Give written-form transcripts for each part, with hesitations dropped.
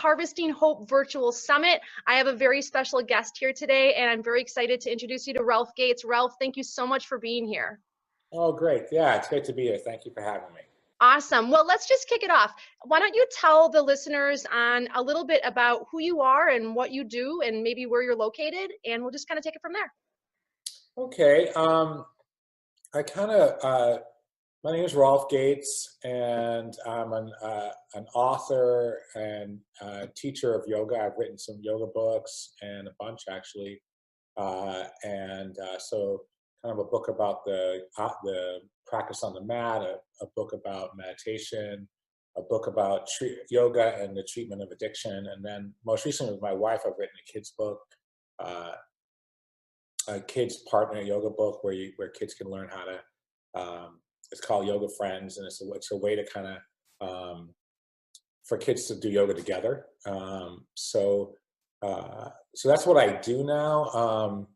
Harvesting Hope Virtual Summit. I have a very special guest here today, and I'm very excited to introduce you to Rolf Gates. Rolf, thank you so much for being here. Oh, great. Yeah, it's great to be here. Thank you for having me. Awesome. Well, let's just kick it off. Why don't you tell the listeners on a little bit about who you are and what you do and maybe where you're located, and we'll just kind of take it from there. Okay. My name is Rolf Gates, and I'm an author and teacher of yoga. I've written some yoga books and a bunch actually, so kind of a book about the practice on the mat, a book about meditation, a book about yoga and the treatment of addiction, and then most recently with my wife, I've written a kids book, a kids partner yoga book where kids can learn how to. It's called Yoga Friends, and it's a way to kind of for kids to do yoga together. So that's what I do now.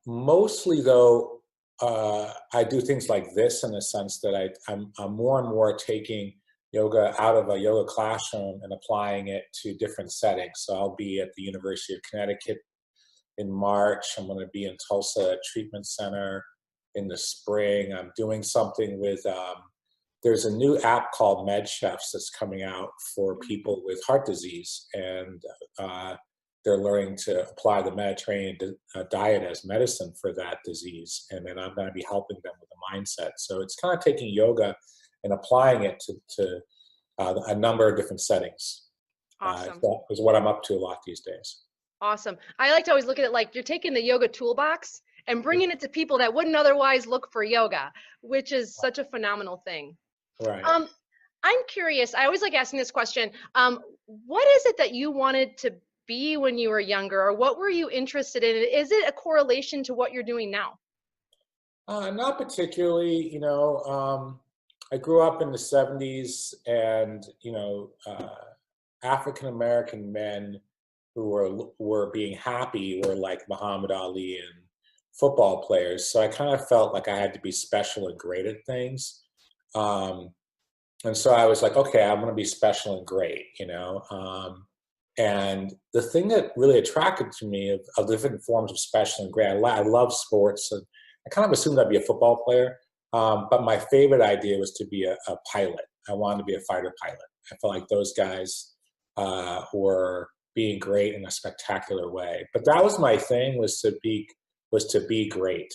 Mostly though, I do things like this in the sense that I'm more and more taking yoga out of a yoga classroom and applying it to different settings. So I'll be at the University of Connecticut in March. I'm going to be in Tulsa Treatment Center in the spring. I'm doing something with, there's a new app called MedChefs that's coming out for people with heart disease, and they're learning to apply the Mediterranean diet as medicine for that disease, and then I'm going to be helping them with the mindset. So it's kind of taking yoga and applying it to a number of different settings. Awesome. That is what I'm up to a lot these days. Awesome. I like to always look at it like you're taking the yoga toolbox and bringing it to people that wouldn't otherwise look for yoga, which is such a phenomenal thing. Right. I'm curious. I always like asking this question. What is it that you wanted to be when you were younger, or what were you interested in? Is it a correlation to what you're doing now? Not particularly. I grew up in the 70s, and African American men who were being happy were like Muhammad Ali and football players. So I kind of felt like I had to be special and great at things. And so I was like, okay, I'm going to be special and great, and the thing that really attracted to me of different forms of special and great, I love sports. And I kind of assumed I'd be a football player. But my favorite idea was to be a pilot. I wanted to be a fighter pilot. I felt like those guys were being great in a spectacular way. But that was my thing, was to be great.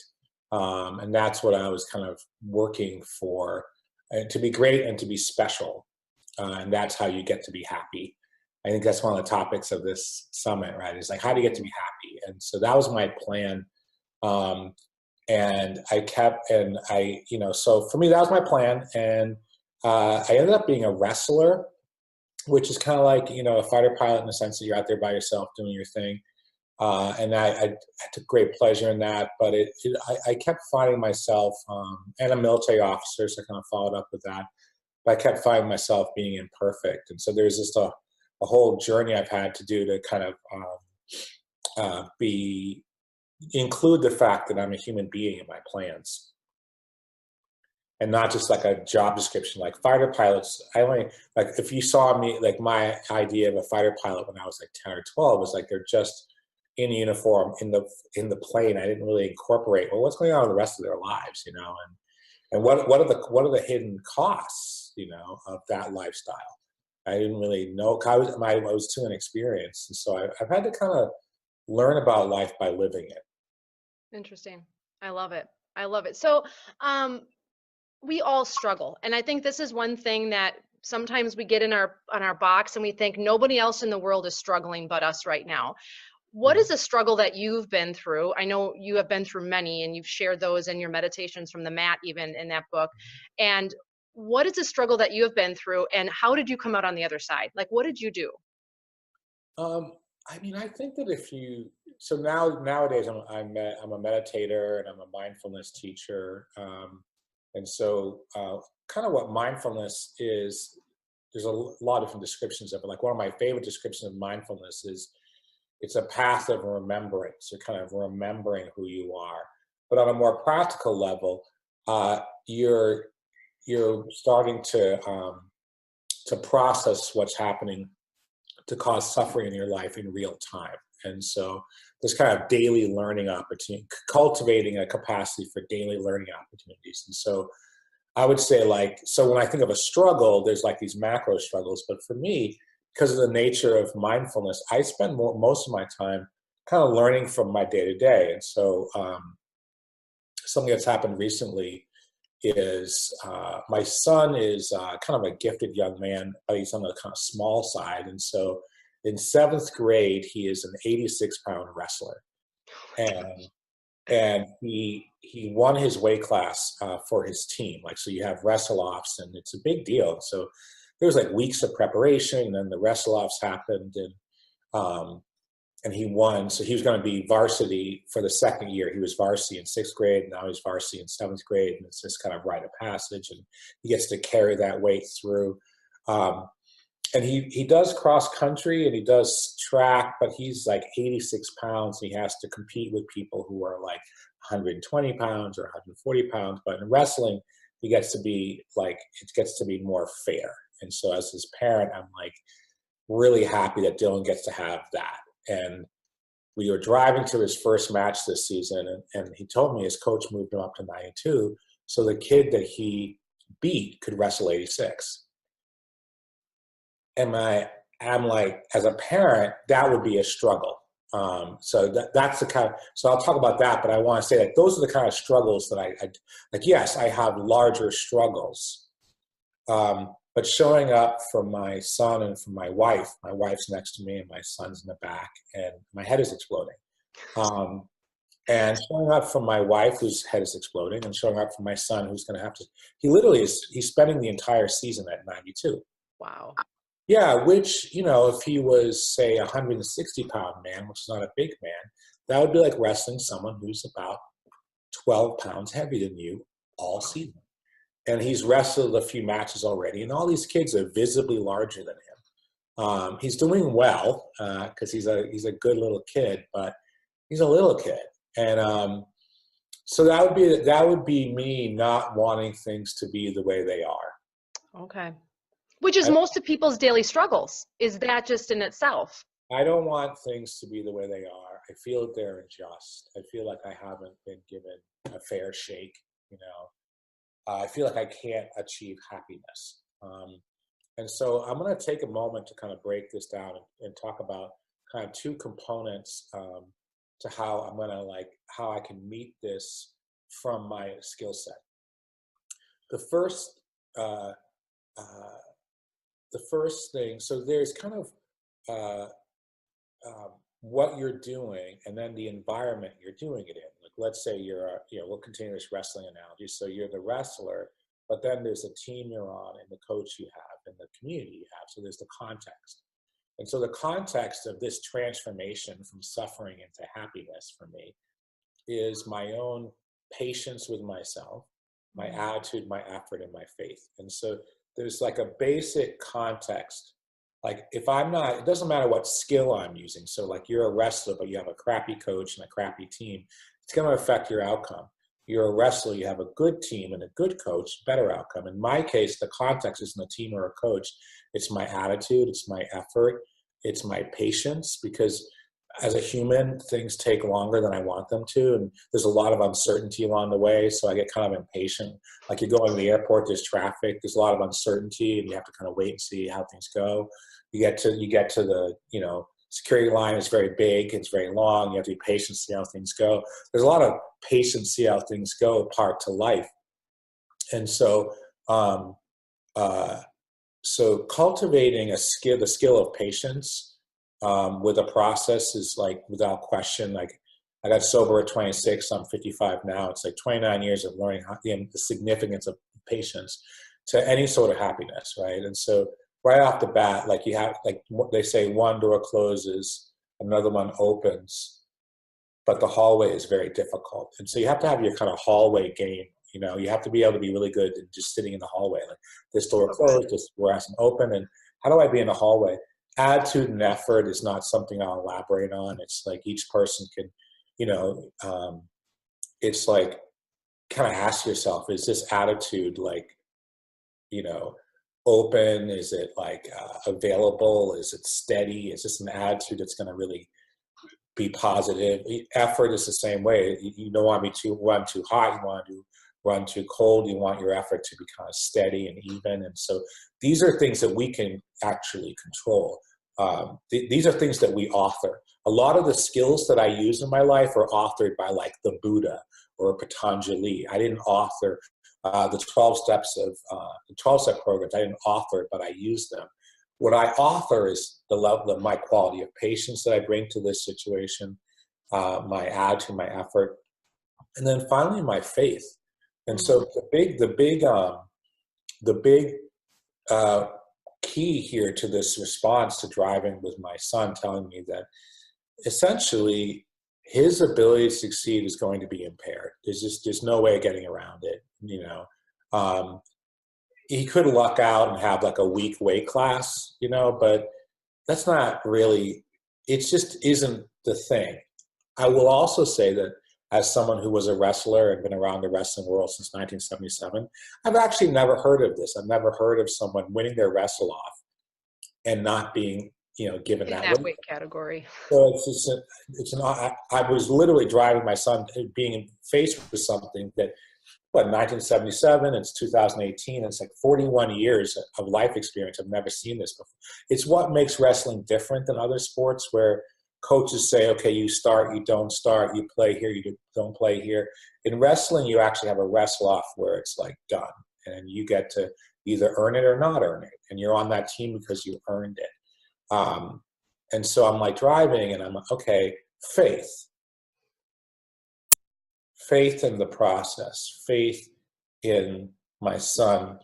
And that's what I was kind of working for, and to be great and to be special. And that's how you get to be happy. I think that's one of the topics of this summit, right? Is like, how do you get to be happy? And so that was my plan. So for me, that was my plan. And I ended up being a wrestler, which is kind of like, a fighter pilot in the sense that you're out there by yourself doing your thing. And I took great pleasure in that, but I kept finding myself, and a military officer, so I kind of followed up with that, but I kept finding myself being imperfect. And so there's just a whole journey I've had to do to kind of include the fact that I'm a human being in my plans. And not just like a job description, like fighter pilots. If you saw me, like my idea of a fighter pilot when I was like 10 or 12 was like, they're just in uniform in the plane. I didn't really incorporate, well, what's going on in the rest of their lives, and what are the hidden costs, of that lifestyle. I didn't really know. I was too inexperienced, and so I've had to kind of learn about life by living it. Interesting. I love it. I love it. So, we all struggle, and I think this is one thing that sometimes we get on our box and we think nobody else in the world is struggling but us right now. What is a struggle that you've been through? I know you have been through many, and you've shared those in your meditations from the mat, even in that book. And what is a struggle that you have been through, and how did you come out on the other side? Like, what did you do? I think that nowadays I'm a meditator and I'm a mindfulness teacher. And so kind of what mindfulness is, there's a lot of different descriptions of it. Like one of my favorite descriptions of mindfulness is it's a path of remembrance. You're kind of remembering who you are. But on a more practical level, you're starting to process what's happening to cause suffering in your life in real time. And so this kind of daily learning opportunity, cultivating a capacity for daily learning opportunities. And so I would say, like, so when I think of a struggle, there's like these macro struggles, but for me, because of the nature of mindfulness, I spend most of my time kind of learning from my day to day. And so something that's happened recently is my son is kind of a gifted young man, but he's on the kind of small side. And so in seventh grade, he is an 86-pound wrestler. And he won his weight class for his team. Like, so you have wrestle offs, and it's a big deal. So there was like weeks of preparation, and then the wrestle offs happened, and he won. So he was going to be varsity for the second year. He was varsity in sixth grade, and now he's varsity in seventh grade, and it's just kind of rite of passage, and he gets to carry that weight through. And he does cross country and he does track, but he's like 86 pounds. And he has to compete with people who are like 120 pounds or 140 pounds. But in wrestling, he gets to be like, it gets to be more fair. And so as his parent, I'm like really happy that Dylan gets to have that. And we were driving to his first match this season, and he told me his coach moved him up to 92. So the kid that he beat could wrestle 86. And I'm like, as a parent, that would be a struggle. So that's the kind of, so I'll talk about that, but I want to say that those are the kind of struggles that I like, yes, I have larger struggles. But showing up for my son and for my wife's next to me and my son's in the back and my head is exploding. And showing up for my wife whose head is exploding and showing up for my son who's going to have to, he's spending the entire season at 92. Wow. Yeah, which, if he was, say, a 160-pound man, which is not a big man, that would be like wrestling someone who's about 12 pounds heavier than you all season. And he's wrestled a few matches already, and all these kids are visibly larger than him. He's doing well because he's a good little kid, but he's a little kid. And so that would be me not wanting things to be the way they are. Okay. Which is most of people's daily struggles. Is that just in itself? I don't want things to be the way they are. I feel that they're unjust. I feel like I haven't been given a fair shake. I feel like I can't achieve happiness. And so I'm going to take a moment to kind of break this down and talk about kind of two components to how I'm going to how I can meet this from my skill set. The first thing, so there's kind of what you're doing and then the environment you're doing it in. Like, let's say we'll continue this wrestling analogy. So you're the wrestler, but then there's a team you're on and the coach you have and the community you have. So there's the context. And so the context of this transformation from suffering into happiness for me is my own patience with myself, my attitude, my effort, and my faith. And so there's like a basic context. Like, if I'm not, it doesn't matter what skill I'm using. So like, you're a wrestler, but you have a crappy coach and a crappy team, it's going to affect your outcome. You're a wrestler, you have a good team and a good coach, better outcome. In my case, the context isn't a team or a coach. It's my attitude, it's my effort, it's my patience, because as a human, things take longer than I want them to. And there's a lot of uncertainty along the way. So I get kind of impatient. Like, you go to the airport, there's traffic, there's a lot of uncertainty, and you have to kind of wait and see how things go. You get to the, security line is very big, it's very long. You have to be patient, see how things go. There's a lot of patience, see how things go part to life. And so, so cultivating the skill of patience with a process is like, without question, like, I got sober at 26, I'm 55 now. It's like 29 years of learning the significance of patience to any sort of happiness, right? And so right off the bat, like, you have, like they say, one door closes, another one opens, but the hallway is very difficult. And so you have to have your kind of hallway game. You have to be able to be really good at just sitting in the hallway. Like, this door closed, this door hasn't open, and how do I be in the hallway? Attitude and effort is not something I'll elaborate on. It's like each person can, it's like, kind of ask yourself, is this attitude like, open? Is it like available? Is it steady? Is this an attitude that's going to really be positive? Effort is the same way. You don't want me to run too hot. You want to run too cold. You want your effort to be kind of steady and even. And so these are things that we can actually control. These are things that we author. A lot of the skills that I use in my life are authored by like the Buddha or Patanjali. I didn't author the 12 steps of the 12-step programs. I didn't author it, but I use them. What I author is the level of my quality of patience that I bring to this situation, my attitude, my effort, and then finally my faith. And so the big key here to this response to driving was my son telling me that essentially his ability to succeed is going to be impaired. There's no way of getting around it. He could luck out and have like a weak weight class, but that's not really, it just isn't the thing. I will also say that as someone who was a wrestler and been around the wrestling world since 1977, I've actually never heard of this. I've never heard of someone winning their wrestle off and not being, given In that that weight. weight category. So I was literally driving my son, being faced with something that, 1977, it's 2018, it's like 41 years of life experience. I've never seen this before. It's what makes wrestling different than other sports where coaches say, okay, you start, you don't start, you play here, you don't play here. In wrestling, you actually have a wrestle off where it's like done, and you get to either earn it or not earn it, and you're on that team because you earned it. And so I'm like driving, and I'm like, okay, faith in the process, faith in my son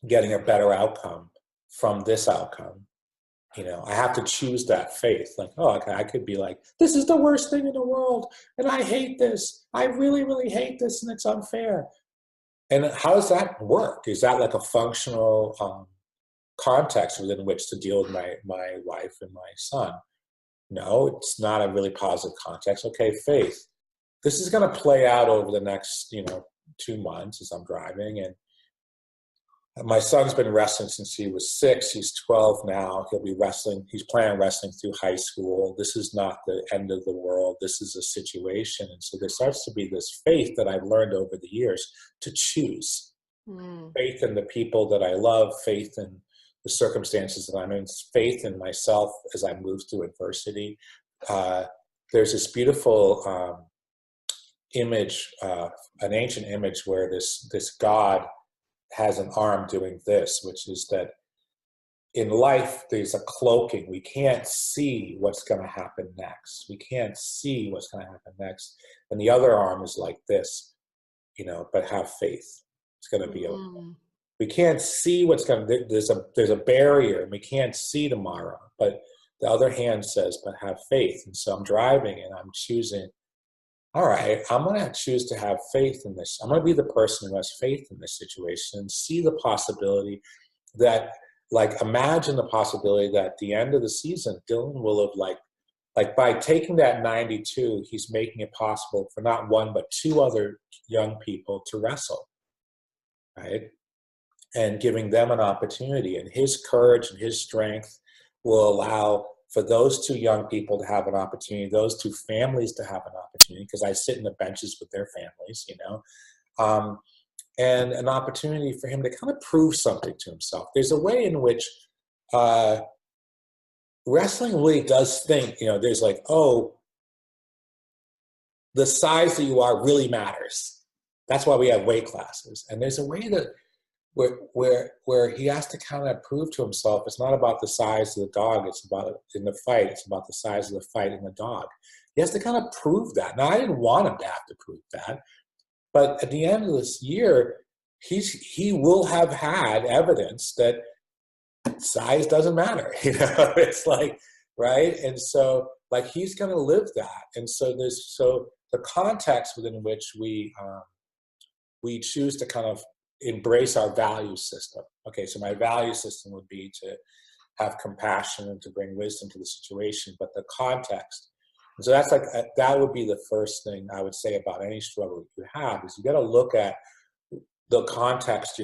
getting a better outcome from this outcome. I have to choose that faith. Like, oh, okay, I could be like, this is the worst thing in the world, and I hate this. I really, really hate this, and it's unfair. And how does that work? Is that like a functional context within which to deal with my wife and my son? No, it's not a really positive context. Okay, faith. This is going to play out over the next, 2 months as I'm driving. And my son's been wrestling since he was 6. He's 12 now. He'll be wrestling. He's planning on wrestling through high school. This is not the end of the world. This is a situation. And so there starts to be this faith that I've learned over the years to choose. Faith in the people that I love, faith in the circumstances that I'm in, faith in myself as I move through adversity. There's this beautiful image, an ancient image where this God has an arm doing this, which is that in life there's a cloaking. We can't see what's going to happen next. We can't see what's going to happen next. And the other arm is like this, but have faith. It's going to be okay. We can't see what's going to, there's a barrier and we can't see tomorrow, but the other hand says, but have faith. And so I'm driving and I'm choosing, all right, I'm going to choose to have faith in this. I'm going to be the person who has faith in this situation and see the possibility that, imagine the possibility that at the end of the season, Dylan will have like by taking that 92, he's making it possible for not one, but 2 other young people to wrestle, right? And giving them an opportunity, and his courage and his strength will allow for those 2 young people to have an opportunity, those 2 families to have an opportunity, because I sit in the benches with their families, and an opportunity for him to kind of prove something to himself. There's a way in which wrestling really does think, there's like, oh, the size that you are really matters. That's why we have weight classes. And there's a way that where he has to kind of prove to himself it's not about the size of the dog, it's about in the fight, it's about the size of the fight in the dog. He has to kind of prove that. Now, I didn't want him to have to prove that, but at the end of this year, he will have had evidence that size doesn't matter. It's like, right? And so he's going to live that. And so the context within which we choose to kind of embrace our value system. Okay, so my value system would be to have compassion and to bring wisdom to the situation, but the context. And so that would be the first thing I would say about any struggle you have is you got to look at the context.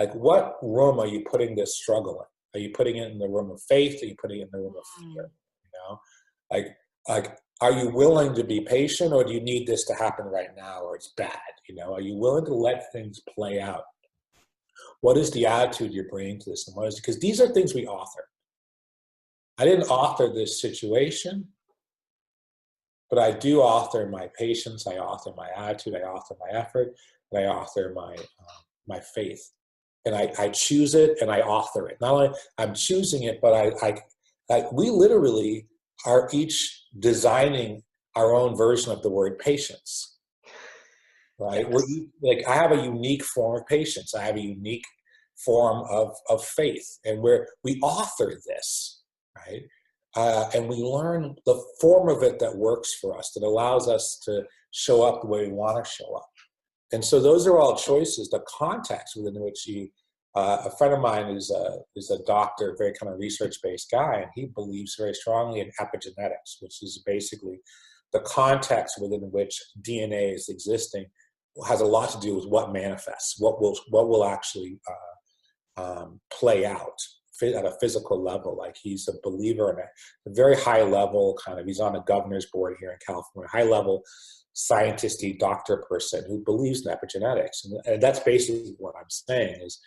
like, what room are you putting this struggle in? Are you putting it in the room of faith? Are you putting it in the room of fear? You know, like, are you willing to be patient, or do you need this to happen right now, or it's bad? You know, are you willing to let things play out? What is the attitude you're bringing to this? And what is, because these are things we author. I didn't author this situation, but I do author my patience. I author my attitude. I author my effort, and I author my faith. And I choose it and I author it. Not only I'm choosing it, but we literally are each designing our own version of the word patience, right? Yes. Like, I have a unique form of patience. I have a unique form of faith, and we author this, right? And we learn the form of it that works for us, that allows us to show up the way we want to show up. And so those are all choices. The context within which a friend of mine is a doctor, very kind of research-based guy, and he believes very strongly in epigenetics, which is basically the context within which DNA is existing has a lot to do with what manifests, what will actually play out at a physical level. Like, he's a believer in a very high level he's on the governor's board here in California, high level scientisty doctor person who believes in epigenetics. And that's basically what I'm saying, is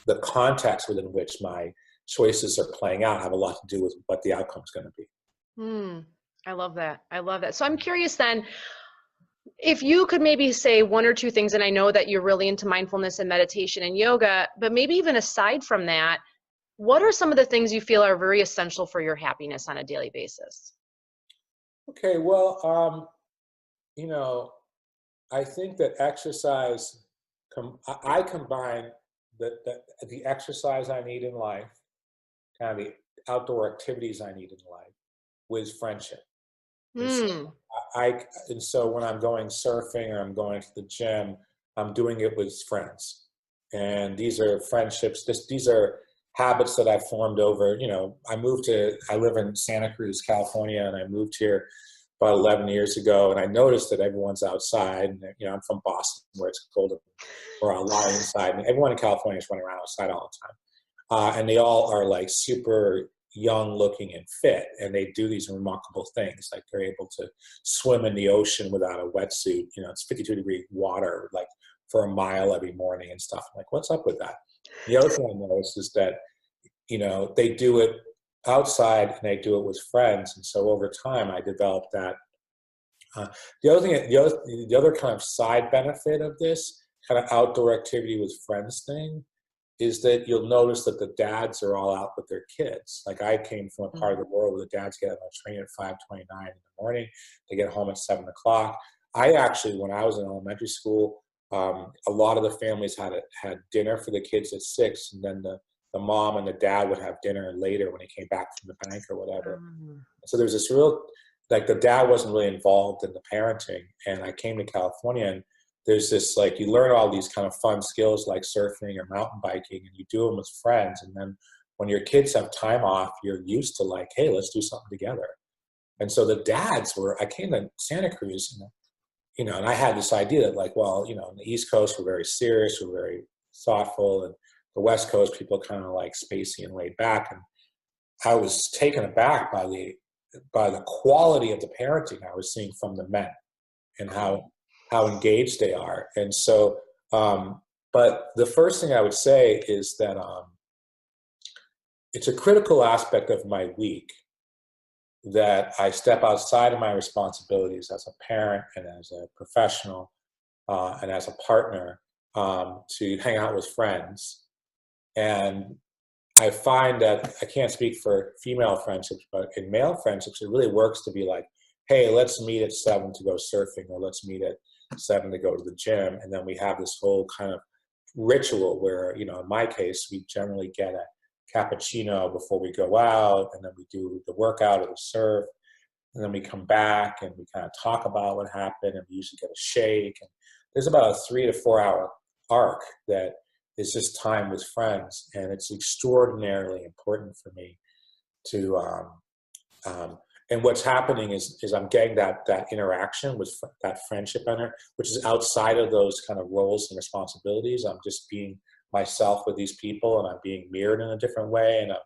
the context within which my choices are playing out have a lot to do with what the outcome is going to be. I love that. I love that. So I'm curious then, if you could maybe say one or two things, and I know that you're really into mindfulness and meditation and yoga, but maybe even aside from that, what are some of the things you feel are very essential for your happiness on a daily basis? Okay, well, you know, I think that exercise, I combine the exercise I need in life, kind of the outdoor activities I need in life, with friendship. And so, and so when I'm going surfing or I'm going to the gym, I'm doing it with friends. And these are friendships, these are habits that I've formed over, I live in Santa Cruz, California, and I moved here about 11 years ago, and I noticed that everyone's outside. And, I'm from Boston, where it's cold, or a lot inside, and everyone in California is running around outside all the time. And they all are like super young looking and fit, and they do these remarkable things, like they're able to swim in the ocean without a wetsuit. It's 52-degree water, like for a mile every morning and stuff. I'm like, what's up with that? The other thing I noticed is that, they do it outside and they do it with friends. And so over time I developed that. The other kind of side benefit of this kind of outdoor activity with friends thing is that you'll notice that the dads are all out with their kids. Like, I came from a part of the world where the dads get on a train at 5:29 in the morning. They get home at 7 o'clock. I actually, when I was in elementary school, a lot of the families had dinner for the kids at 6, and then the mom and the dad would have dinner later when he came back from the bank or whatever. So there's this real, like, the dad wasn't really involved in the parenting. And I came to California, and there's this, like, you learn all these kind of fun skills like surfing or mountain biking, and you do them with friends. And then when your kids have time off, you're used to, like, hey, let's do something together. And so the dads I came to Santa Cruz, and I had this idea that, like, well, in the East Coast, we're very serious, we're very thoughtful, and the West Coast, people kind of like spacey and laid back. And I was taken aback by the quality of the parenting I was seeing from the men, and how engaged they are. And so, but the first thing I would say is that it's a critical aspect of my week that I step outside of my responsibilities as a parent and as a professional and as a partner to hang out with friends. And I find that, I can't speak for female friendships, but in male friendships, it really works to be like, hey, let's meet at 7 to go surfing, or let's meet at 7 to go to the gym. And then we have this whole kind of ritual where, in my case, we generally get a cappuccino before we go out, and then we do the workout or the surf, and then we come back and we kind of talk about what happened, and we usually get a shake. And there's about a 3 to 4 hour arc that is just time with friends, and it's extraordinarily important for me to and what's happening is I'm getting that interaction with that friendship in it, which is outside of those kind of roles and responsibilities. I'm just being myself with these people, and I'm being mirrored in a different way, and I'm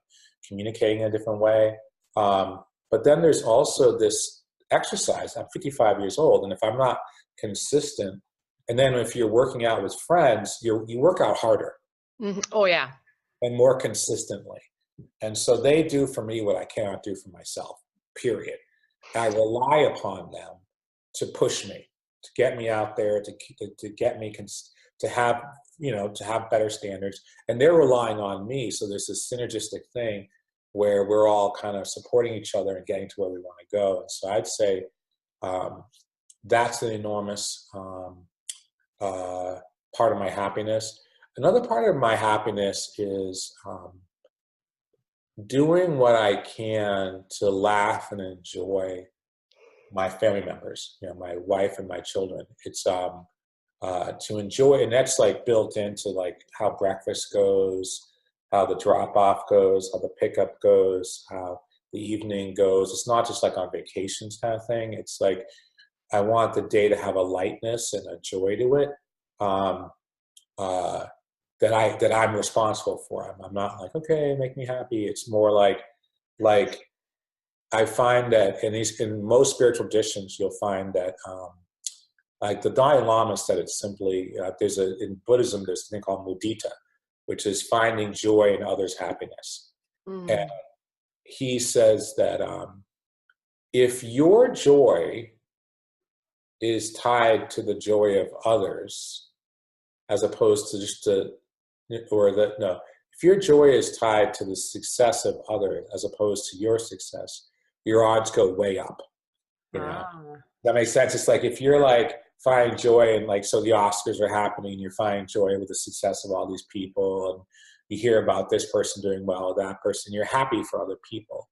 communicating in a different way. But then there's also this exercise. I'm 55 years old, and if I'm not consistent, and then if you're working out with friends, you work out harder Oh yeah. and more consistently. And so they do for me what I cannot do for myself, period. I rely upon them to push me, to get me out there, to get me to have, to have better standards. And they're relying on me. So there's this synergistic thing where we're all kind of supporting each other and getting to where we want to go. And so I'd say that's an enormous part of my happiness. Another part of my happiness is doing what I can to laugh and enjoy my family members, my wife and my children. It's to enjoy, and that's like built into like how breakfast goes, how the drop off goes, how the pickup goes, how the evening goes. It's not just like on vacations kind of thing. It's like I want the day to have a lightness and a joy to it. That I'm responsible for. I'm not like, okay, make me happy. It's more like I find that in most spiritual traditions, you'll find that like the Dalai Lama said it simply. In Buddhism, there's a thing called mudita, which is finding joy in others' happiness. And he says that if your joy is tied to the joy of others, as opposed to if your joy is tied to the success of others as opposed to your success, your odds go way up. That makes sense. It's like if you're like finding joy and like, so the Oscars are happening, you're finding joy with the success of all these people, and you hear about this person doing well, that person, you're happy for other people.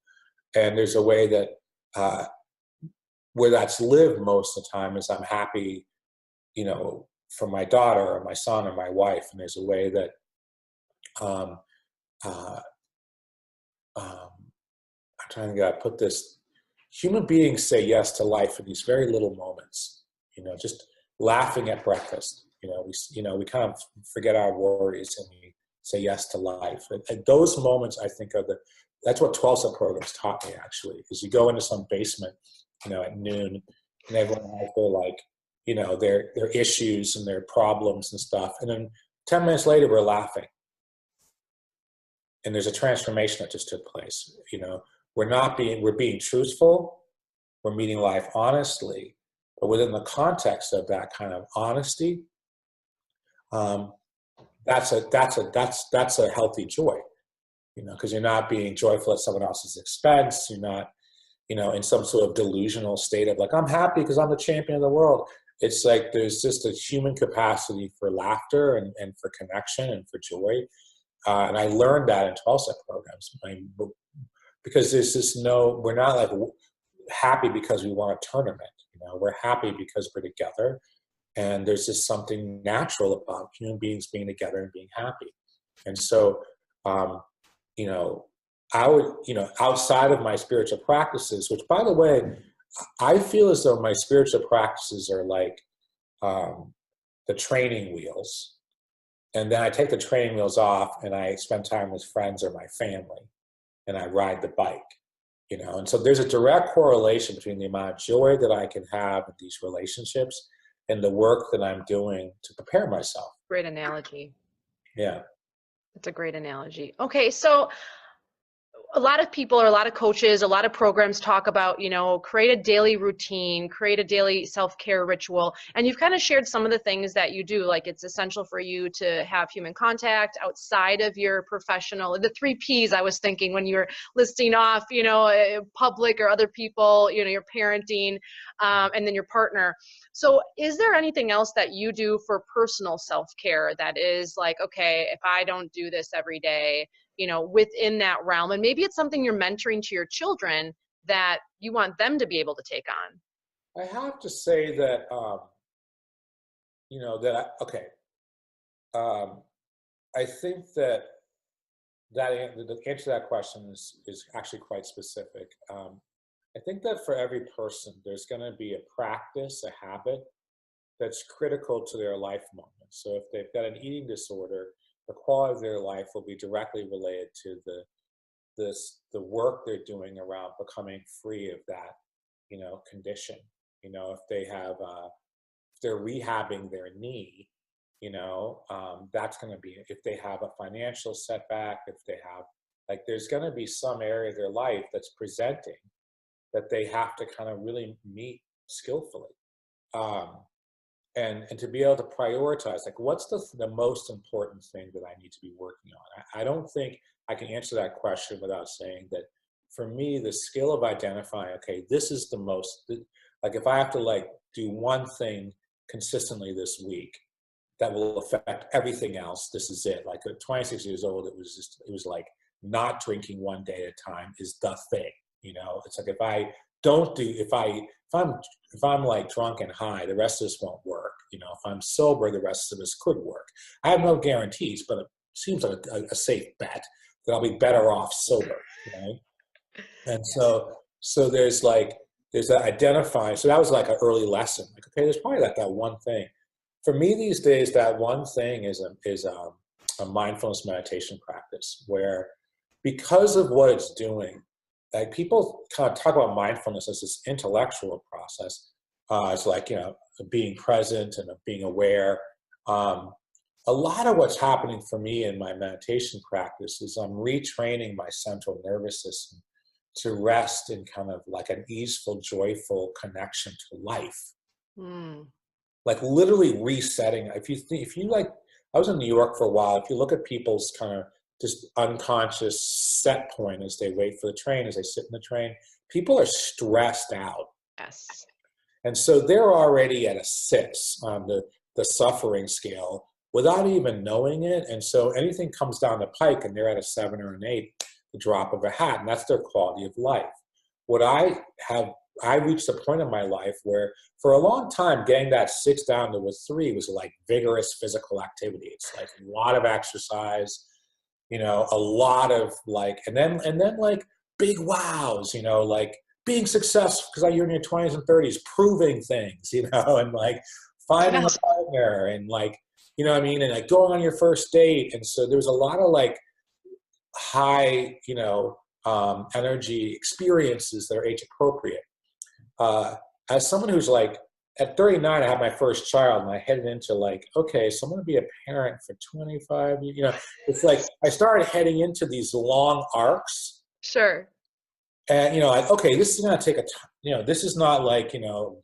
And there's a way that where that's lived most of the time is I'm happy, for my daughter or my son or my wife. And there's a way that I'm trying to put this. Human beings say yes to life in these very little moments. Just laughing at breakfast. We kind of forget our worries and we say yes to life. And those moments, I think, that's what 12-step programs taught me. Actually, is you go into some basement, at noon, and everyone has their like, their issues and their problems and stuff, and then 10 minutes later we're laughing. And there's a transformation that just took place. We're being truthful. We're meeting life honestly, but within the context of that kind of honesty, that's a healthy joy, because you're not being joyful at someone else's expense. You're not, in some sort of delusional state of like, I'm happy because I'm the champion of the world. It's like there's just a human capacity for laughter and for connection and for joy. And I learned that in 12-step programs. Because there's just we're not like happy because we want a tournament. We're happy because we're together. And there's just something natural about human beings being together and being happy. And so, I would, outside of my spiritual practices, which by the way, I feel as though my spiritual practices are like the training wheels. And then I take the training wheels off and I spend time with friends or my family, and I ride the bike, and so there's a direct correlation between the amount of joy that I can have in these relationships and the work that I'm doing to prepare myself. Great analogy. Yeah. It's a great analogy. Okay. So a lot of people or a lot of coaches, a lot of programs talk about, create a daily routine, create a daily self-care ritual. And you've kind of shared some of the things that you do, like it's essential for you to have human contact outside of your professional, the 3 Ps I was thinking when you were listing off, public or other people, your parenting, and then your partner. So is there anything else that you do for personal self-care that is like, okay, if I don't do this every day, within that realm, and maybe it's something you're mentoring to your children that you want them to be able to take on? I have to say that, I think that the answer to that question is actually quite specific. I think that for every person, there's going to be a practice, a habit that's critical to their life moment. So if they've got an eating disorder, the quality of their life will be directly related to the work they're doing around becoming free of that, condition. If they have, if they're rehabbing their knee, that's going to be, if they have a financial setback, if they have, like, there's going to be some area of their life that's presenting that they have to kind of really meet skillfully. And to be able to prioritize, like, what's the most important thing that I need to be working on? I don't think I can answer that question without saying that for me, the skill of identifying, okay, this is the most, like, if I have to, like, do one thing consistently this week that will affect everything else, this is it. Like, at 26 years old, it was like not drinking one day at a time is the thing. It's like, if I don't do, if I'm like drunk and high, the rest of this won't work. If I'm sober, the rest of this could work. I have no guarantees, but it seems like a safe bet that I'll be better off sober. And so there's that identifying. So that was like an early lesson. Like, okay, there's probably like that one thing. For me these days, that one thing is a mindfulness meditation practice where, because of what it's doing, like, people kind of talk about mindfulness as this intellectual process. It's like, being present and being aware. A lot of what's happening for me in my meditation practice is I'm retraining my central nervous system to rest in kind of like an easeful, joyful connection to life. Like, literally resetting. If you like, I was in New York for a while. If you look at people's kind of just unconscious set point as they wait for the train, as they sit in the train, people are stressed out. Yes. And so they're already at a 6 on the suffering scale without even knowing it. And so anything comes down the pike and they're at a 7 or an 8, the drop of a hat, and that's their quality of life. I reached a point in my life where, for a long time, getting that 6 down to a 3 was like vigorous physical activity. It's like a lot of exercise, a lot of like, and then like big wows, like being successful, because you're in your 20s and 30s, proving things, and like finding a partner, and like, what I mean, and like going on your first date. And so there was a lot of like high, energy experiences that are age appropriate. As someone who's like, at 39, I had my first child, and I headed into like, okay, so I'm going to be a parent for 25 years. It's like I started heading into these long arcs. Sure. And, like, okay, this is going to take a time. This is not like,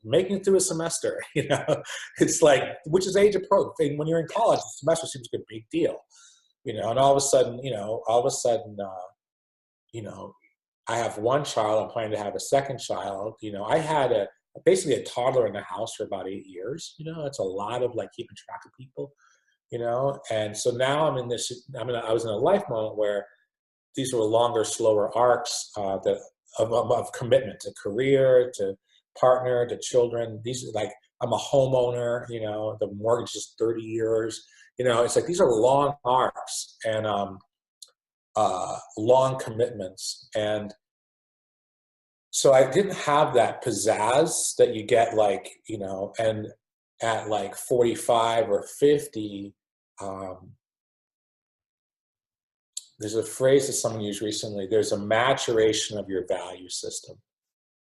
making it through a semester, it's like, which is age appropriate. When you're in college, a semester seems like a big deal, and all of a sudden, I have one child. I'm planning to have a second child. I had basically a toddler in the house for about 8 years. It's a lot of like keeping track of people, and so now I'm in this, I was in a life moment where these were longer, slower arcs of commitment to career, to partner, to children. These are like, I'm a homeowner, the mortgage is 30 years. It's like, these are long arcs and long commitments. And so I didn't have that pizzazz that you get, like, and at like 45 or 50, there's a phrase that someone used recently, there's a maturation of your value system.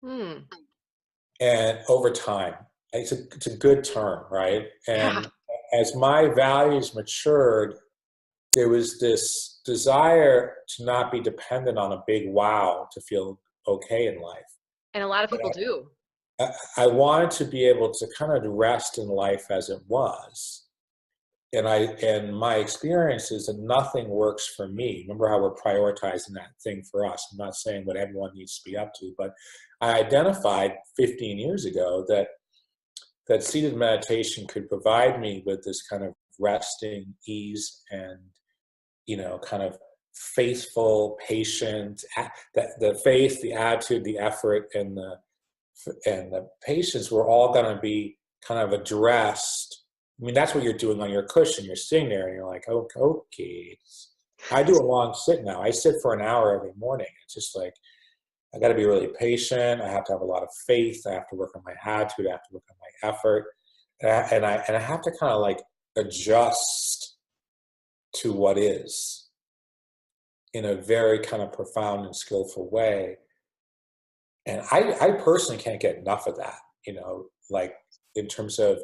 And over time, it's a good term, right? And as my values matured, there was this desire to not be dependent on a big wow to feel okay in life. And a lot of people do. I wanted to be able to kind of rest in life as it was. And my experience is that nothing works for me. Remember how we're prioritizing that thing for us. I'm not saying what everyone needs to be up to, but I identified 15 years ago that seated meditation could provide me with this kind of resting ease and, kind of faithful, patient, the faith, the attitude, the effort, and the patience were all going to be kind of addressed. I mean, that's what you're doing on your cushion. You're sitting there and you're like, oh, okay. I do a long sit now. I sit for an hour every morning. It's just like, I got to be really patient. I have to have a lot of faith. I have to work on my attitude. I have to work on my effort. And I have to kind of like adjust to what is in a very kind of profound and skillful way. And I personally can't get enough of that, like in terms of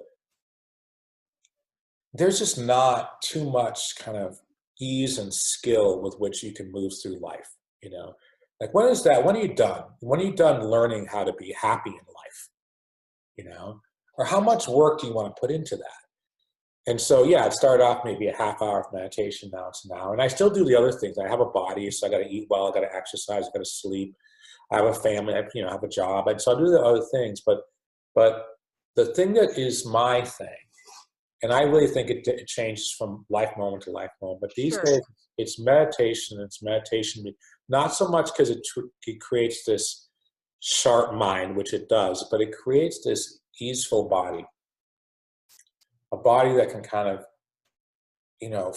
there's just not too much kind of ease and skill with which you can move through life, like when is that? When are you done? When are you done learning how to be happy in life, or how much work do you want to put into that? And so, yeah, it started off maybe a half hour of meditation, now it's an hour. And I still do the other things. I have a body, so I got to eat well, I got to exercise, I got to sleep. I have a family, I have a job. And so I do the other things. But the thing that is my thing, and I really think it changes from life moment to life moment. But these Sure. days, it's meditation. It's meditation, not so much because it creates this sharp mind, which it does, but it creates this easeful body. A body that can kind of,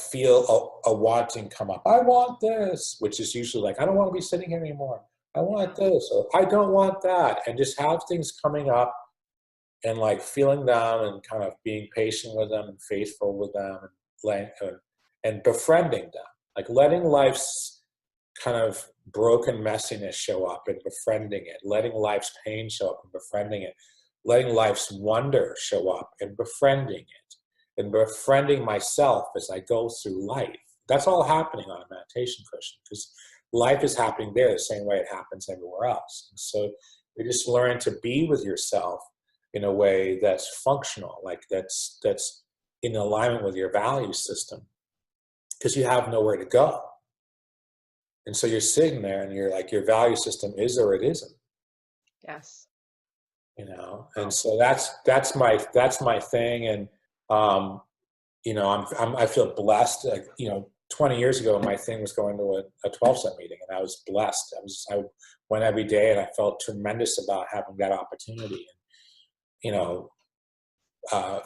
feel a wanting come up. I want this, which is usually like, I don't want to be sitting here anymore. I want this, or I don't want that. And just have things coming up and like feeling them and kind of being patient with them and faithful with them and befriending them. Like letting life's kind of broken messiness show up and befriending it. Letting life's pain show up and befriending it. Letting life's wonder show up and befriending it, and befriending myself as I go through life. That's all happening on a meditation cushion, because life is happening there the same way it happens everywhere else. And so you just learn to be with yourself in a way that's functional, like that's in alignment with your value system, because you have nowhere to go. And so you're sitting there and you're like, your value system is or it isn't. Yes. And so that's my thing. And, I feel blessed. Like, 20 years ago, my thing was going to a 12-step meeting, and I was blessed. I went every day, and I felt tremendous about having that opportunity. And,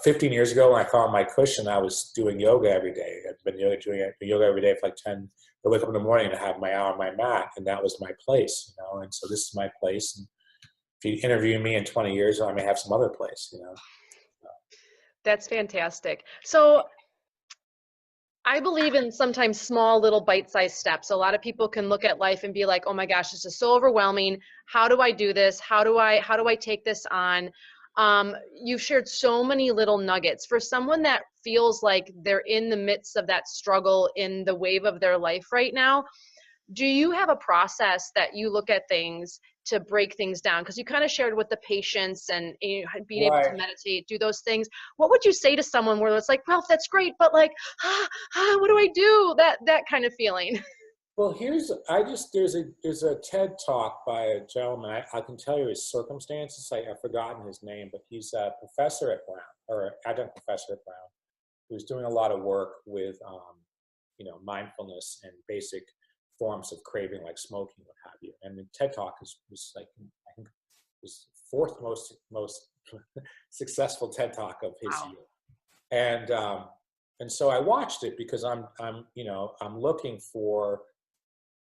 15 years ago, when I found my cushion, I was doing yoga every day. I've been doing yoga every day for like 10. I wake up in the morning and have my hour on my mat, and that was my place. And so this is my place. And if you interview me in 20 years, I may have some other place. That's fantastic. So I believe in sometimes small little bite-sized steps. A lot of people can look at life and be like, oh my gosh, this is so overwhelming. How do I do this? How do I take this on? You've shared so many little nuggets. For someone that feels like they're in the midst of that struggle in the wave of their life right now, do you have a process that you look at things to break things down? Because you kind of shared with the patience and being able to meditate, do those things. What would you say to someone where it's like, Ralph, that's great, but like, what do I do? That kind of feeling. Well, there's a TED talk by a gentleman. I can tell you his circumstances. I've forgotten his name, but he's a professor at Brown, or adjunct professor at Brown, who's doing a lot of work with, mindfulness and basic forms of craving, like smoking, what have you. And the TED talk was like, I think, was fourth most successful TED talk of his year. And so I watched it because I'm looking for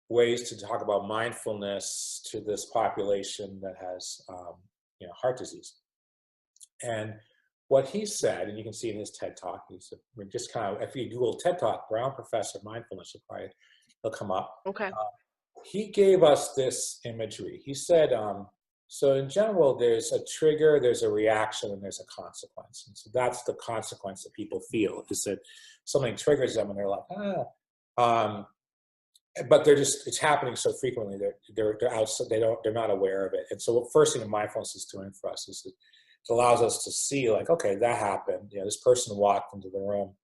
ways to talk about mindfulness to this population that has, heart disease. And what he said, and you can see in his TED talk, just kind of, if you Google TED talk, Brown professor mindfulness, he'll come up. Okay. He gave us this imagery. He said, so in general, there's a trigger, there's a reaction, and there's a consequence. And so that's the consequence that people feel, is that something triggers them and they're like, but it's happening so frequently they're out, so they're not aware of it. And so the first thing that mindfulness is doing for us is it allows us to see, like, okay, that happened. This person walked into the room.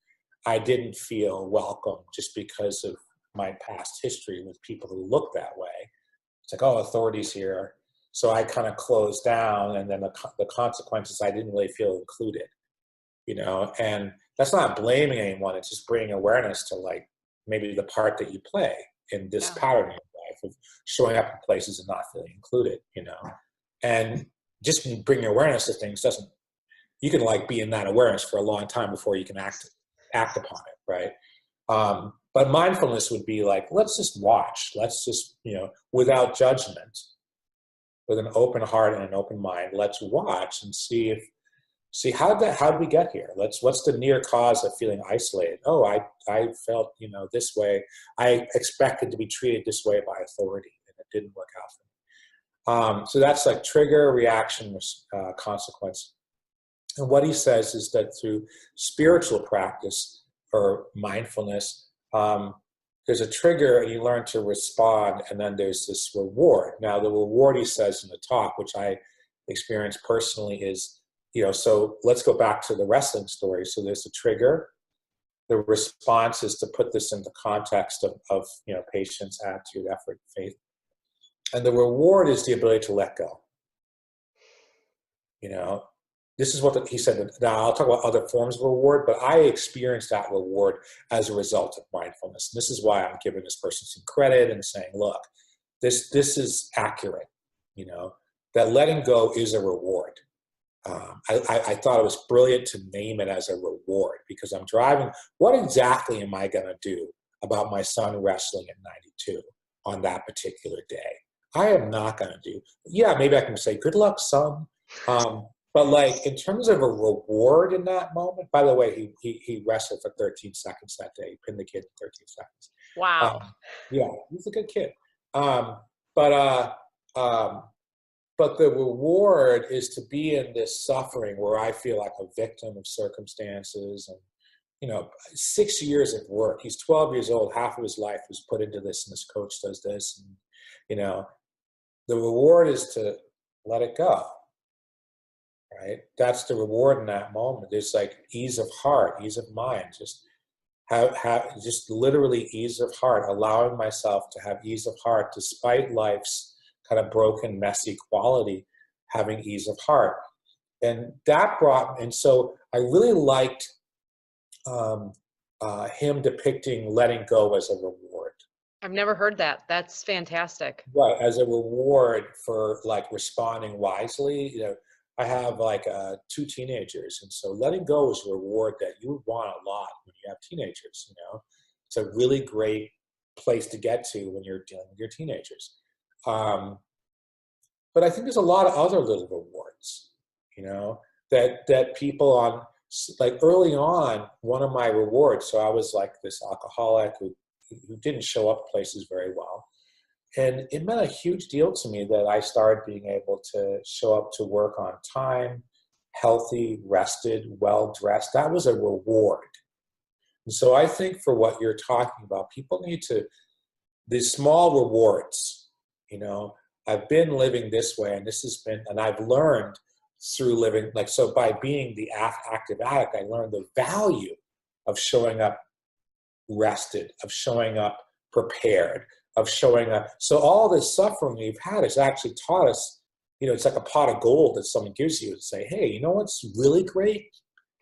I didn't feel welcome just because of my past history with people who look that way. It's like, oh, authorities here. So I kind of closed down, and then the consequences, I didn't really feel included, and that's not blaming anyone. It's just bringing awareness to, like, maybe the part that you play in this pattern in your life of showing up in places and not feeling included, and just bringing awareness to things you can like be in that awareness for a long time before you can act upon it. Right. But mindfulness would be like, let's just watch, let's just, without judgment, with an open heart and an open mind, let's watch and see if see, how did we get here? What's the near cause of feeling isolated? Oh, I felt, this way. I expected to be treated this way by authority, and it didn't work out for me. So that's like trigger, reaction, consequence. And what he says is that through spiritual practice or mindfulness, there's a trigger and you learn to respond, and then there's this reward. Now, the reward, he says in the talk, which I experienced personally, is, so let's go back to the wrestling story. So there's the trigger. The response is to put this into context of patience, attitude, effort, faith. And the reward is the ability to let go. This is what he said. Now, I'll talk about other forms of reward, but I experienced that reward as a result of mindfulness. And this is why I'm giving this person some credit and saying, look, this is accurate, that letting go is a reward. I thought it was brilliant to name it as a reward, because I'm driving. What exactly am I going to do about my son wrestling at 92 on that particular day? I am not going to do. Yeah, maybe I can say, good luck, son. But like in terms of a reward in that moment, by the way, he wrestled for 13 seconds that day. He pinned the kid in 13 seconds. Wow. Yeah, he's a good kid. But the reward is to be in this suffering where I feel like a victim of circumstances and, 6 years of work. He's 12 years old. Half of his life was put into this, and this coach does this. And, the reward is to let it go. Right? That's the reward in that moment. There's like ease of heart, ease of mind, just just literally ease of heart, allowing myself to have ease of heart despite life's kind of broken, messy quality, having ease of heart. And so I really liked him depicting letting go as a reward. I've never heard that. That's fantastic. Right, as a reward for like responding wisely. I have like 2 teenagers, and so letting go is a reward that you would want a lot when you have teenagers. It's a really great place to get to when you're dealing with your teenagers. But I think there's a lot of other little rewards, that people on, like early on, one of my rewards. So I was like this alcoholic who didn't show up places very well. And it meant a huge deal to me that I started being able to show up to work on time, healthy, rested, well-dressed. That was a reward. And so I think for what you're talking about, people need these small rewards, I've been living this way, and I've learned through living, so by being the active addict, I learned the value of showing up rested, of showing up prepared, of showing up. So all this suffering we've had has actually taught us, it's like a pot of gold that someone gives you to say, hey, what's really great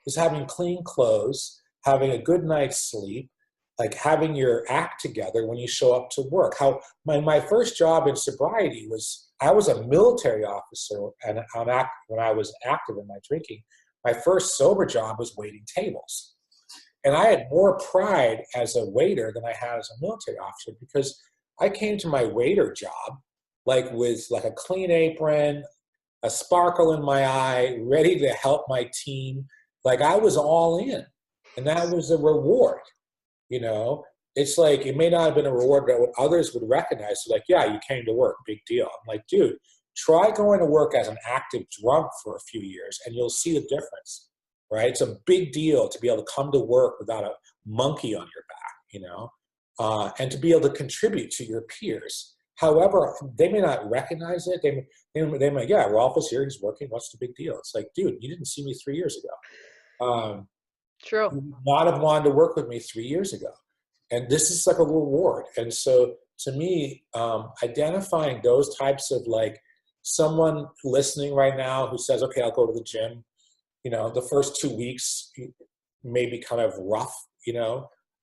is having clean clothes, having a good night's sleep, like having your act together when you show up to work. How my first job in sobriety was, I was a military officer, and when I was active in my drinking, my first sober job was waiting tables. And I had more pride as a waiter than I had as a military officer, because I came to my waiter job with a clean apron, a sparkle in my eye, ready to help my team. I was all in, and that was a reward. It's like, it may not have been a reward, but what others would recognize. So yeah, you came to work, big deal. I'm like, dude, try going to work as an active drunk for a few years, and you'll see the difference. Right? It's a big deal to be able to come to work without a monkey on your back, and to be able to contribute to your peers. However, they may not recognize it. They may, yeah, Rolf is here, he's working, what's the big deal? It's like, dude, you didn't see me 3 years ago. True. You would not have wanted to work with me 3 years ago. And this is like a reward. And so to me, identifying those types of, someone listening right now who says, okay, I'll go to the gym. The first 2 weeks may be kind of rough,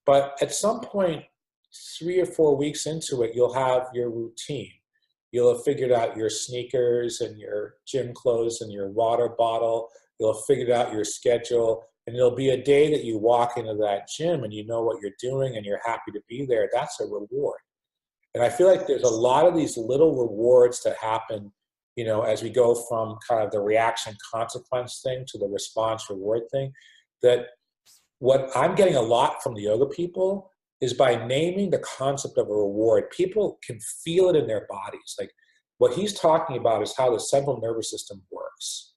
but at some point, 3 or 4 weeks into it, you'll have your routine. You'll have figured out your sneakers and your gym clothes and your water bottle. You'll have figured out your schedule, and there'll be a day that you walk into that gym and you know what you're doing and you're happy to be there. That's a reward. And I feel like there's a lot of these little rewards that happen as we go from kind of the reaction consequence thing to the response reward thing, that what I'm getting a lot from the yoga people is by naming the concept of a reward, people can feel it in their bodies. Like what he's talking about is how the central nervous system works.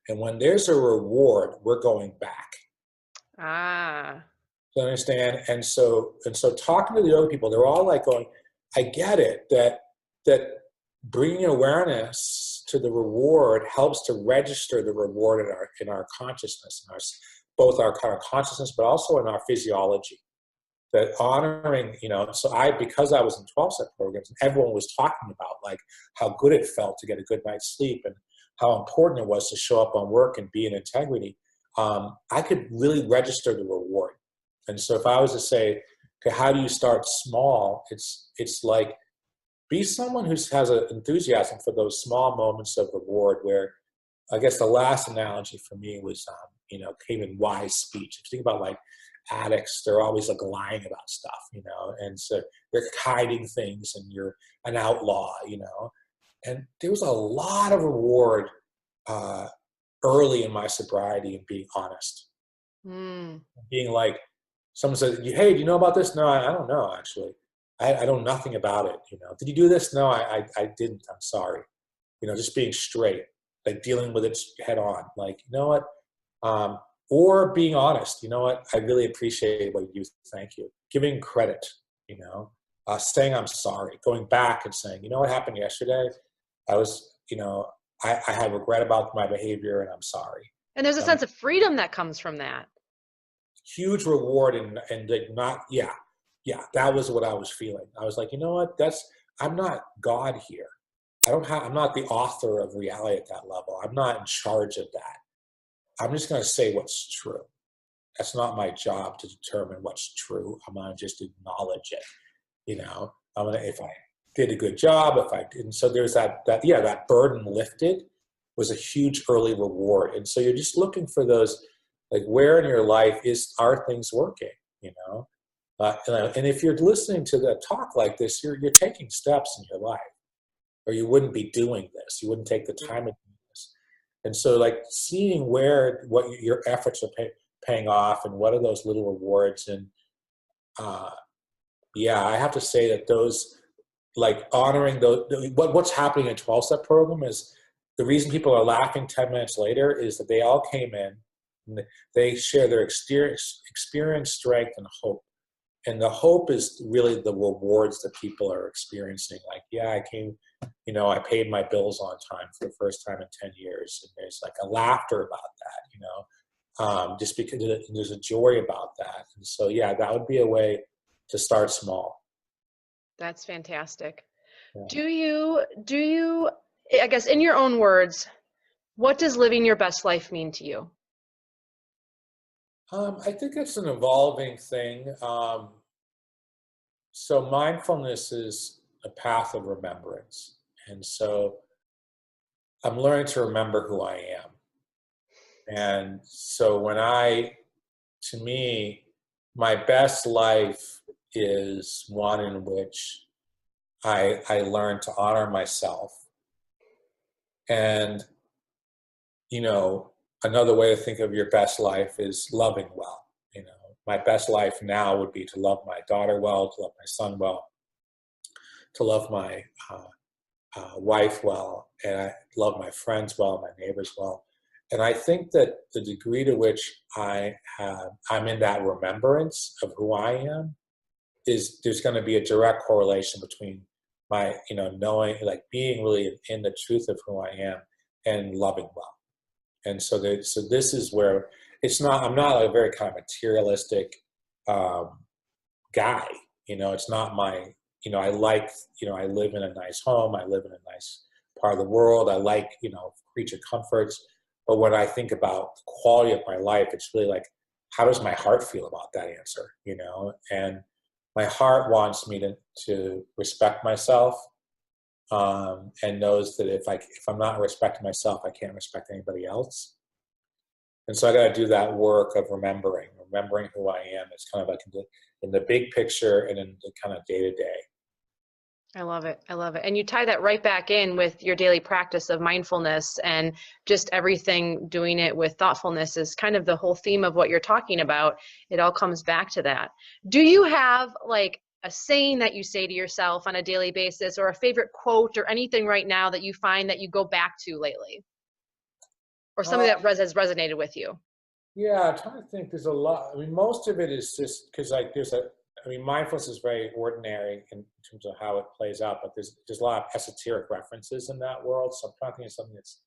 And when there's a reward, we're going back. Ah. You understand? And so talking to the yoga people, they're all like going, I get it, that bringing awareness to the reward helps to register the reward in our consciousness, both our kind of consciousness, but also in our physiology. That honoring, because I was in 12-step programs, and everyone was talking about like how good it felt to get a good night's sleep and how important it was to show up on work and be in integrity. I could really register the reward. And so if I was to say, okay, how do you start small? It's like, be someone who has an enthusiasm for those small moments of reward where, I guess the last analogy for me was, came in wise speech. If you think about like addicts, they're always like lying about stuff, and so they're hiding things and you're an outlaw, and there was a lot of reward early in my sobriety in being honest. Being like, someone said, hey, do you know about this? No, I don't know, actually. I know nothing about it. Did you do this? No, I didn't. I'm sorry. Just being straight, like dealing with it head on. Like, you know what? Or being honest. You know what? I really appreciate what you do. Thank you. Giving credit. Saying I'm sorry. Going back and saying, you know what happened yesterday? I was, I have regret about my behavior and I'm sorry. And there's a sense of freedom that comes from that. Huge reward and like that was what I was feeling. I was like, you know what? I'm not God here. I'm not the author of reality at that level. I'm not in charge of that. I'm just going to say what's true. That's not my job to determine what's true. I'm going to just acknowledge it. If I did a good job, if I didn't. So there's that burden lifted was a huge early reward. And so you're just looking for those, like, where in your life are things working, and if you're listening to the talk like this, you're taking steps in your life, or you wouldn't be doing this. You wouldn't take the time to do this. And so, like, seeing what your efforts are paying off, and what are those little rewards. And I have to say that those, like, honoring what's happening in 12-step program is the reason people are laughing 10 minutes later is that they all came in and they share their experience, strength, and hope. And the hope is really the rewards that people are experiencing. Like, I came, I paid my bills on time for the first time in 10 years. And there's like a laughter about that, just because there's a joy about that. And so, that would be a way to start small. That's fantastic. Yeah. Do you, I guess, in your own words, what does living your best life mean to you? I think it's an evolving thing. So mindfulness is a path of remembrance. And so I'm learning to remember who I am. And so to me, my best life is one in which I learn to honor myself. And, another way to think of your best life is loving well. My best life now would be to love my daughter well, to love my son well, to love my wife well, and I love my friends well, my neighbors well. And I think that the degree to which I'm in that remembrance of who I am there's going to be a direct correlation between my, knowing, like, being really in the truth of who I am and loving well. And so this is where I'm not a very kind of materialistic guy. It's not my, I like, I live in a nice home. I live in a nice part of the world. I like, creature comforts. But when I think about the quality of my life, it's really like, how does my heart feel about that answer? And my heart wants me to respect myself, and knows that if I'm not respecting myself, I can't respect anybody else. And so I got to do that work of remembering who I am. It's kind of like in the big picture and in the kind of day to day. I love it. I love it. And you tie that right back in with your daily practice of mindfulness and just everything, doing it with thoughtfulness is kind of the whole theme of what you're talking about. It all comes back to that. Do you have like a saying that you say to yourself on a daily basis, or a favorite quote or anything right now that you find that you go back to lately, or something Uh, that has resonated with you? yeah, I'm trying to think. There's a lot. I mean, most of it is just because like I mean, mindfulness is very ordinary in terms of how it plays out, but there's a lot of esoteric references in that world. So I'm trying to think of something that's,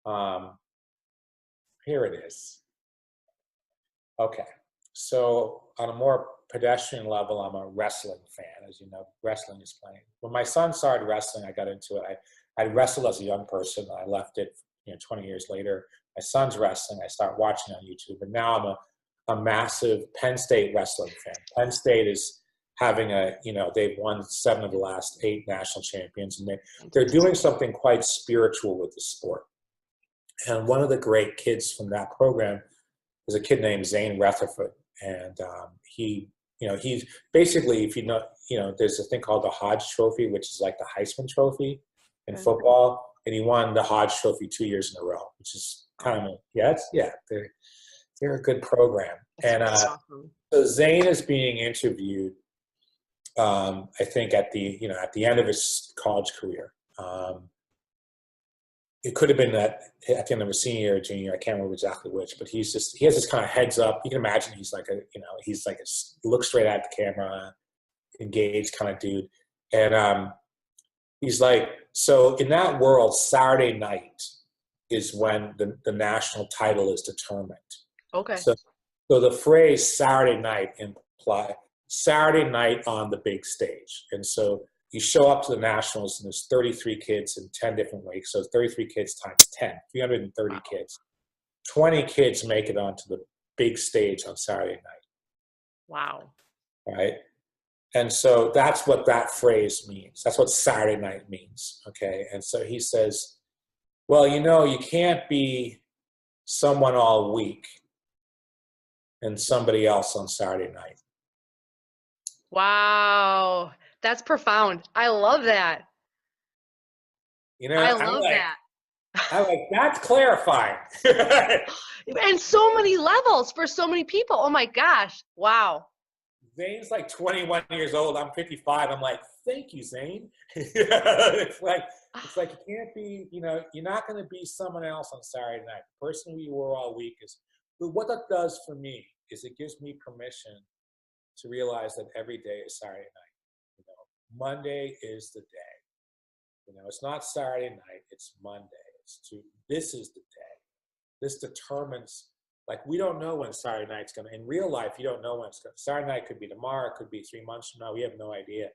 um, here it is. Okay. So on a more pedestrian level, I'm a wrestling fan. As you know, wrestling is playing. When my son started wrestling, I got into it. I wrestled as a young person. I left it, 20 years later. My son's wrestling. I started watching on YouTube, and now I'm a massive Penn State wrestling fan. Penn State is having they've won 7 of the last 8 national champions, and they're doing something quite spiritual with the sport. And one of the great kids from that program is a kid named Zane Rutherford, and he's basically, if there's a thing called the Hodge Trophy, which is like the Heisman Trophy in Okay. football, and he won the Hodge Trophy 2 years in a row, which is kind of they're a good program. That's And really awesome. so Zane is being interviewed, I think at the end of his college career. It could have been that at the end of his senior year or junior year, I can't remember exactly which, but he has this kind of heads up. You can imagine he's like look straight at the camera, engaged kind of dude. And he's like, so in that world, Saturday night is when the national title is determined. Okay. So the phrase Saturday night imply Saturday night on the big stage. And so you show up to the nationals and there's 33 kids in 10 different weeks. So 33 kids times 10, 330 Wow. kids. 20 kids make it onto the big stage on Saturday night, Wow. right? And so that's what that phrase means. That's what Saturday night means, okay? And so he says, well, you can't be someone all week and somebody else on Saturday night. Wow. That's profound. I love that. I I'm love like, that. that's clarifying. And so many levels for so many people. Oh my gosh. Wow. Zane's like 21 years old. I'm 55. I'm like, thank you, Zane. It's like you can't be, you're not going to be someone else on Saturday night. The person who you were all week is. But what that does for me is it gives me permission to realize that every day is Saturday night. Monday is the day. It's not Saturday night. It's Monday. This is the day. This determines. Like, we don't know when Saturday night's going to, in real life, you don't know when it's going to, Saturday night could be tomorrow, it could be 3 months from now, we have no idea.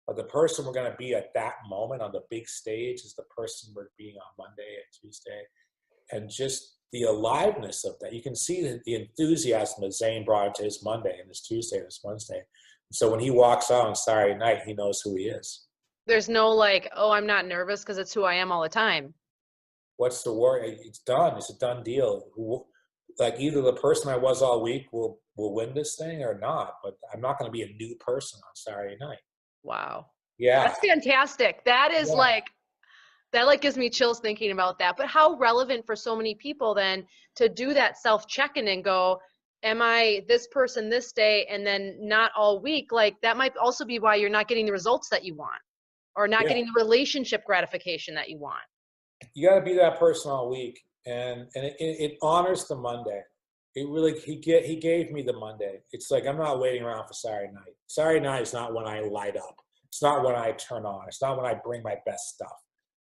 But the person we're going to be at that moment on the big stage is the person we're being on Monday and Tuesday. And just the aliveness of that. You can see the enthusiasm that Zane brought into his Monday and his Tuesday and his Wednesday. And so when he walks out on Saturday night, he knows who he is. There's no like, oh, I'm not nervous because it's who I am all the time. What's the worry? It's done. It's a done deal. Like, either the person I was all week will win this thing or not, but I'm not going to be a new person on Saturday night. Wow. Yeah. That's fantastic. That is Yeah. that gives me chills thinking about that. But how relevant for so many people then to do that self-check-in and go, am I this person this day and then not all week? Like, that might also be why you're not getting the results that you want, or not Yeah. getting the relationship gratification that you want. You got to be that person all week. And it honors the Monday. It really, he gave me the Monday. It's like, I'm not waiting around for Saturday night. Saturday night is not when I light up. It's not when I turn on. It's not when I bring my best stuff.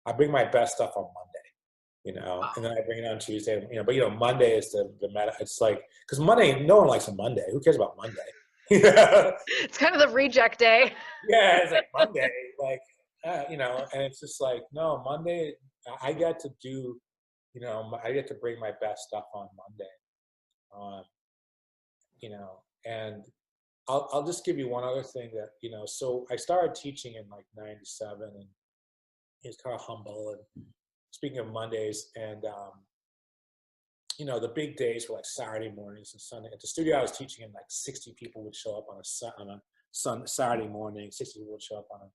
I bring my best stuff on Monday, Wow. and then I bring it on Tuesday, but Monday is the meta. It's like, because Monday, no one likes a Monday. Who cares about Monday? It's kind of the reject day. Yeah, it's like Monday, like, and it's just like, no, Monday, I get to do, I get to bring my best stuff on Monday. And I'll just give you one other thing that, so I started teaching in like 97, and it's kind of humble. And speaking of Mondays, and, the big days were like Saturday mornings and Sunday. At the studio I was teaching in, like 60 people would show up on a Saturday morning, 60 people would show up on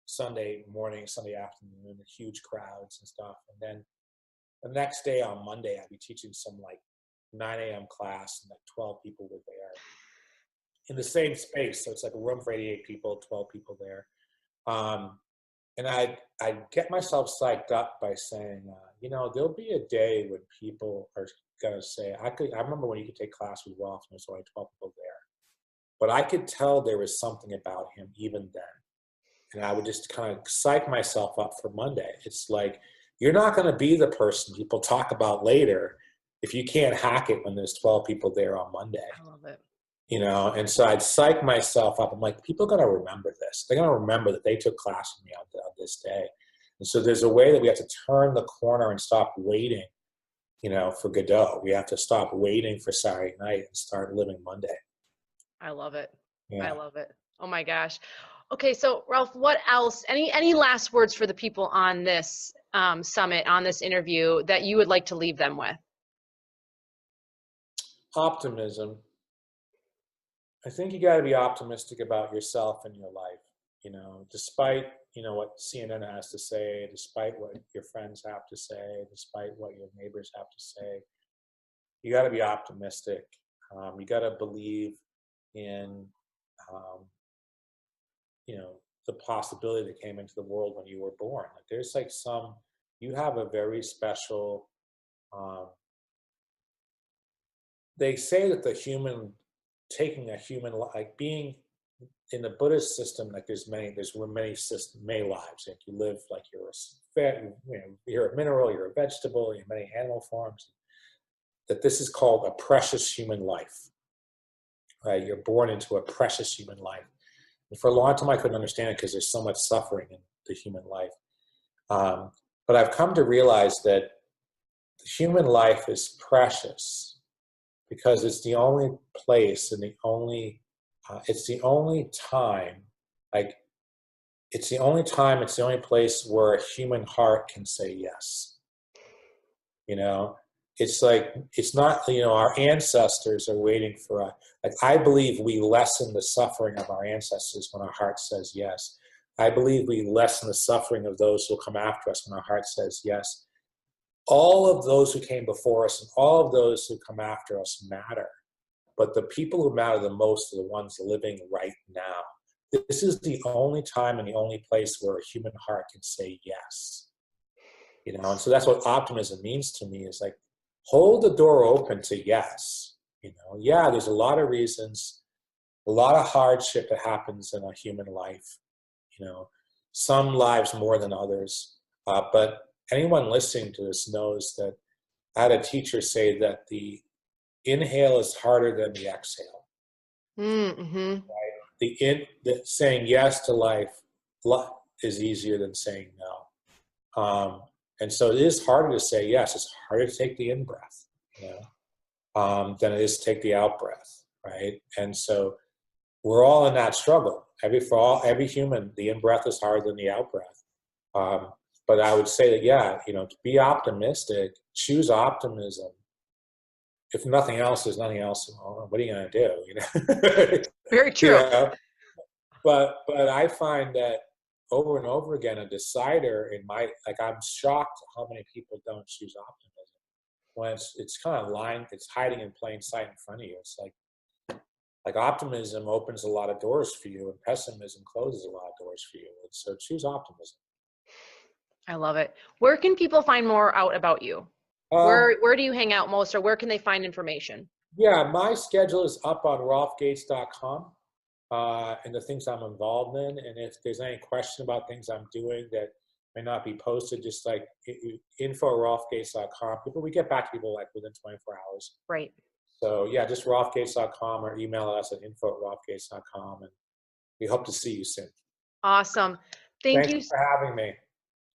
Sunday morning, Sunday afternoon, huge crowds and stuff. And then the next day on Monday, I'd be teaching some like 9 a.m. class, and like 12 people were there in the same space. So it's like a room for 88 people, 12 people there. And I'd get myself psyched up by saying, there'll be a day when people are going to say, I remember when you could take class with Rolf and there's only 12 people there. But I could tell there was something about him even then. And I would just kind of psych myself up for Monday. It's like, you're not going to be the person people talk about later if you can't hack it when there's 12 people there on Monday. I love it. And so I'd psych myself up. I'm like, people are going to remember this. They're going to remember that they took class with me on this day. And so there's a way that we have to turn the corner and stop waiting, for Godot. We have to stop waiting for Saturday night and start living Monday. I love it. Yeah. I love it. Oh my gosh. Okay. So Rolf, what else, any last words for the people on this summit, on this interview that you would like to leave them with? Optimism. I think you got to be optimistic about yourself and your life, despite, what CNN has to say, despite what your friends have to say, despite what your neighbors have to say. You got to be optimistic. You got to believe in, the possibility that came into the world when you were born. Like there's like you have a very special, they say that taking a human, like being in the Buddhist system, like there's many lives. Like you live like you're a mineral, you're a vegetable, you're many animal forms. That this is called a precious human life. Right? You're born into a precious human life. And for a long time, I couldn't understand it because there's so much suffering in the human life. But I've come to realize that the human life is precious because it's the only place and it's the only time, it's the only place where a human heart can say yes. It's like, it's not, our ancestors are waiting for us. Like, I believe we lessen the suffering of our ancestors when our heart says yes. I believe we lessen the suffering of those who come after us when our heart says yes. All of those who came before us and all of those who come after us matter. But the people who matter the most are the ones living right now. This is the only time and the only place where a human heart can say yes. And so that's what optimism means to me, is like, hold the door open to yes. Yeah, there's a lot of reasons, a lot of hardship that happens in a human life. Some lives more than others. But anyone listening to this knows that I had a teacher say that the inhale is harder than the exhale. Mm-hmm. Right? Saying yes to life is easier than saying no. And so it is harder to say yes. It's harder to take the in-breath, than it is to take the out-breath, right? And so we're all in that struggle. Every human, the in-breath is harder than the out-breath. But I would say that, to be optimistic, choose optimism. If nothing else, there's nothing else. Well, what are you going to do? Very true. But I find that over and over again, a decider I'm shocked how many people don't choose optimism when it's kind of it's hiding in plain sight in front of you. It's like optimism opens a lot of doors for you and pessimism closes a lot of doors for you. And so choose optimism. I love it. Where can people find more out about you? Where do you hang out most, or where can they find information? Yeah, my schedule is up on rolfgates.com. And the things I'm involved in. And if there's any question about things I'm doing that may not be posted, just like info@rolfgates.com. We get back to people like within 24 hours. Right. So yeah, just rolfgates.com or email us at info@rolfgates.com. And we hope to see you soon. Awesome. Thank you for having me.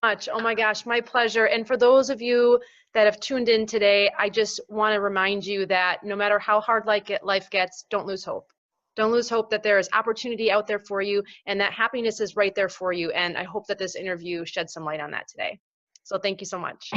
Much. Oh my gosh, my pleasure. And for those of you that have tuned in today, I just want to remind you that no matter how hard life gets, don't lose hope. Don't lose hope that there is opportunity out there for you and that happiness is right there for you. And I hope that this interview shed some light on that today. So thank you so much.